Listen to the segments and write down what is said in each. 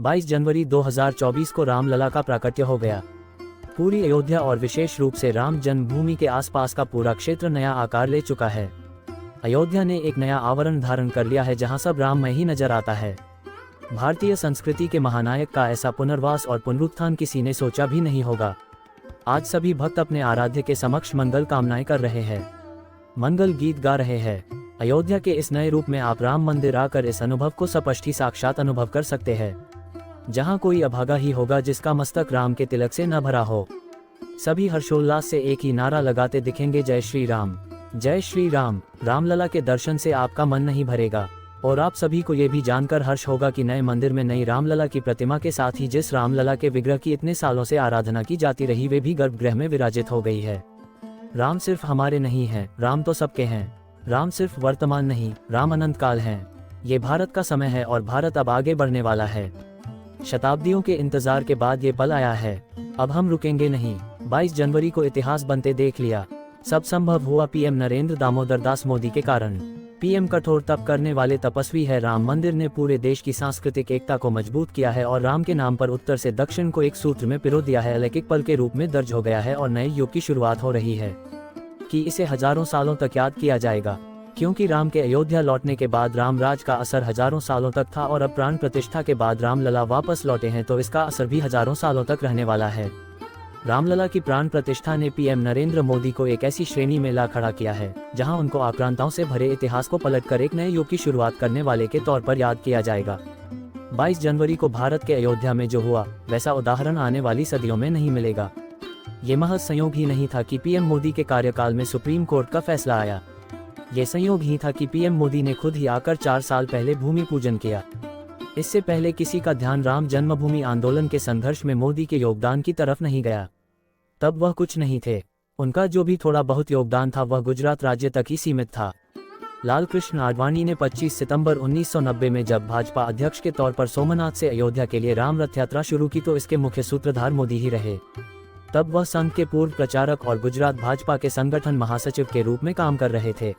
22 जनवरी 2024 को रामलला का प्राकट्य हो गया। पूरी अयोध्या और विशेष रूप से राम जन्मभूमि के आसपास का पूरा क्षेत्र नया आकार ले चुका है। अयोध्या ने एक नया आवरण धारण कर लिया है जहां सब राममय ही नजर आता है। भारतीय संस्कृति के महानायक का ऐसा पुनर्वास और पुनरुत्थान किसी ने सोचा भी नहीं होगा। आज सभी भक्त अपने आराध्य के समक्ष मंगल कामनाएं कर रहे हैं, मंगल गीत गा रहे हैं। अयोध्या के इस नए रूप में आप राम मंदिर आकर इस अनुभव को स्पष्ट साक्षात अनुभव कर सकते हैं, जहां कोई अभागा ही होगा जिसका मस्तक राम के तिलक से न भरा हो। सभी हर्षोल्लास से एक ही नारा लगाते दिखेंगे, जय श्री राम, जय श्री राम। रामलला के दर्शन से आपका मन नहीं भरेगा और आप सभी को ये भी जानकर हर्ष होगा कि नए मंदिर में नई रामलला की प्रतिमा के साथ ही जिस रामलला के विग्रह की इतने सालों से आराधना की जाती रही वे भी गर्भगृह में विराजित हो गई है। राम सिर्फ हमारे नहीं हैं, राम तो सबके हैं। राम सिर्फ वर्तमान नहीं, राम अनंत काल हैं। ये भारत का समय है और भारत अब आगे बढ़ने वाला है। शताब्दियों के इंतजार के बाद ये पल आया है, अब हम रुकेंगे नहीं। 22 जनवरी को इतिहास बनते देख लिया। सब संभव हुआ पीएम नरेंद्र दामोदर दास मोदी के कारण। पीएम कठोर तप करने वाले तपस्वी है। राम मंदिर ने पूरे देश की सांस्कृतिक एकता को मजबूत किया है और राम के नाम पर उत्तर से दक्षिण को एक सूत्र में पिरो दिया है। अलौकिक पल के रूप में दर्ज हो गया है और नए युग की शुरुआत हो रही है कि इसे हजारों सालों तक याद किया जाएगा, क्योंकि राम के अयोध्या लौटने के बाद राम राज का असर हजारों सालों तक था और अब प्राण प्रतिष्ठा के बाद रामलला वापस लौटे हैं तो इसका असर भी हजारों सालों तक रहने वाला है। रामलला की प्राण प्रतिष्ठा ने पीएम नरेंद्र मोदी को एक ऐसी श्रेणी में ला खड़ा किया है जहां उनको आक्रांताओं से भरे इतिहास को पलटकर एक नए युग की शुरुआत करने वाले के तौर पर याद किया जाएगा। 22 जनवरी को भारत के अयोध्या में जो हुआ वैसा उदाहरण आने वाली सदियों में नहीं मिलेगा। ये महज संयोग ही नहीं था कि पीएम मोदी के कार्यकाल में सुप्रीम कोर्ट का फैसला आया। ये संयोग ही था कि पीएम मोदी ने खुद ही आकर 4 साल पहले भूमि पूजन किया। इससे पहले किसी का ध्यान राम जन्मभूमि आंदोलन के संघर्ष में मोदी के योगदान की तरफ नहीं गया। तब वह कुछ नहीं थे। उनका जो भी थोड़ा बहुत योगदान था वह गुजरात राज्य तक ही सीमित था। लाल कृष्ण आडवाणी ने 25 सितंबर 1990 में जब भाजपा अध्यक्ष के तौर पर सोमनाथ से अयोध्या के लिए राम रथ यात्रा शुरू की तो इसके मुख्य सूत्रधार मोदी ही रहे। तब वह संघ के पूर्व प्रचारक और गुजरात भाजपा के संगठन महासचिव के रूप में काम कर रहे थे।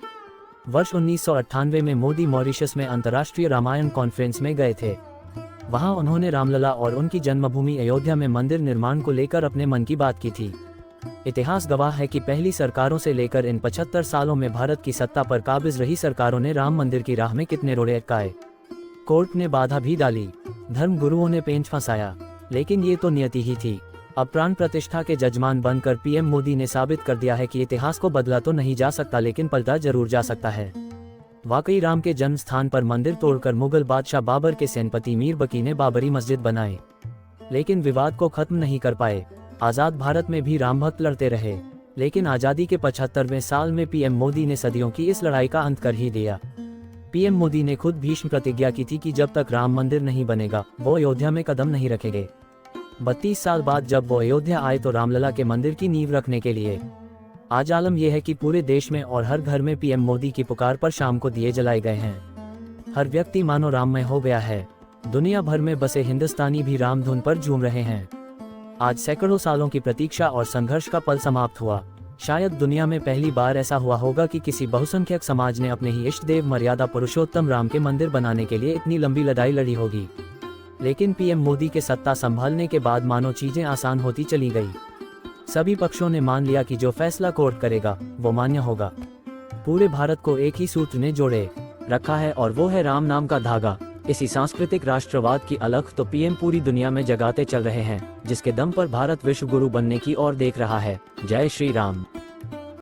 वर्ष 1998 में मोदी मॉरिशस में अंतर्राष्ट्रीय रामायण कॉन्फ्रेंस में गए थे। वहां उन्होंने रामलला और उनकी जन्मभूमि अयोध्या में मंदिर निर्माण को लेकर अपने मन की बात की थी। इतिहास गवाह है कि पहली सरकारों से लेकर इन 75 सालों में भारत की सत्ता पर काबिज रही सरकारों ने राम मंदिर की राह में कितने रोड़े अटकाए। कोर्ट ने बाधा भी डाली, धर्म गुरुओं ने पेंच फंसाया, लेकिन ये तो नियति ही थी। अब प्राण प्रतिष्ठा के जजमान बनकर पीएम मोदी ने साबित कर दिया है कि इतिहास को बदला तो नहीं जा सकता लेकिन पलटा जरूर जा सकता है। वाकई राम के जन्म स्थान पर मंदिर तोड़कर मुगल बादशाह बाबर के सेनापति मीर बकी ने बाबरी मस्जिद बनाए, लेकिन विवाद को खत्म नहीं कर पाए। आजाद भारत में भी राम भक्त लड़ते रहे, लेकिन आजादी के 75वें साल में पीएम मोदी ने सदियों की इस लड़ाई का अंत कर ही दिया। पीएम मोदी ने खुद भीष्म प्रतिज्ञा की थी कि जब तक राम मंदिर नहीं बनेगा वो अयोध्या में कदम नहीं रखेंगे। 32 साल बाद जब वो अयोध्या आए तो रामलला के मंदिर की नींव रखने के लिए। आज आलम यह है कि पूरे देश में और हर घर में पीएम मोदी की पुकार पर शाम को दिए जलाए गए हैं। हर व्यक्ति मानो राममय हो गया है। दुनिया भर में बसे हिंदुस्तानी भी राम धुन पर झूम रहे हैं। आज सैकड़ों सालों की प्रतीक्षा और संघर्ष का पल समाप्त हुआ। शायद दुनिया में पहली बार ऐसा हुआ होगा कि किसी बहुसंख्यक समाज ने अपने ही इष्ट देव मर्यादा पुरुषोत्तम राम के मंदिर बनाने के लिए इतनी लंबी लड़ाई लड़ी होगी। लेकिन पीएम मोदी के सत्ता संभालने के बाद मानो चीजें आसान होती चली गई। सभी पक्षों ने मान लिया कि जो फैसला कोर्ट करेगा वो मान्य होगा। पूरे भारत को एक ही सूत्र ने जोड़े रखा है और वो है राम नाम का धागा। इसी सांस्कृतिक राष्ट्रवाद की अलख तो पीएम पूरी दुनिया में जगाते चल रहे हैं, जिसके दम पर भारत विश्व गुरु बनने की ओर देख रहा है। जय श्री राम।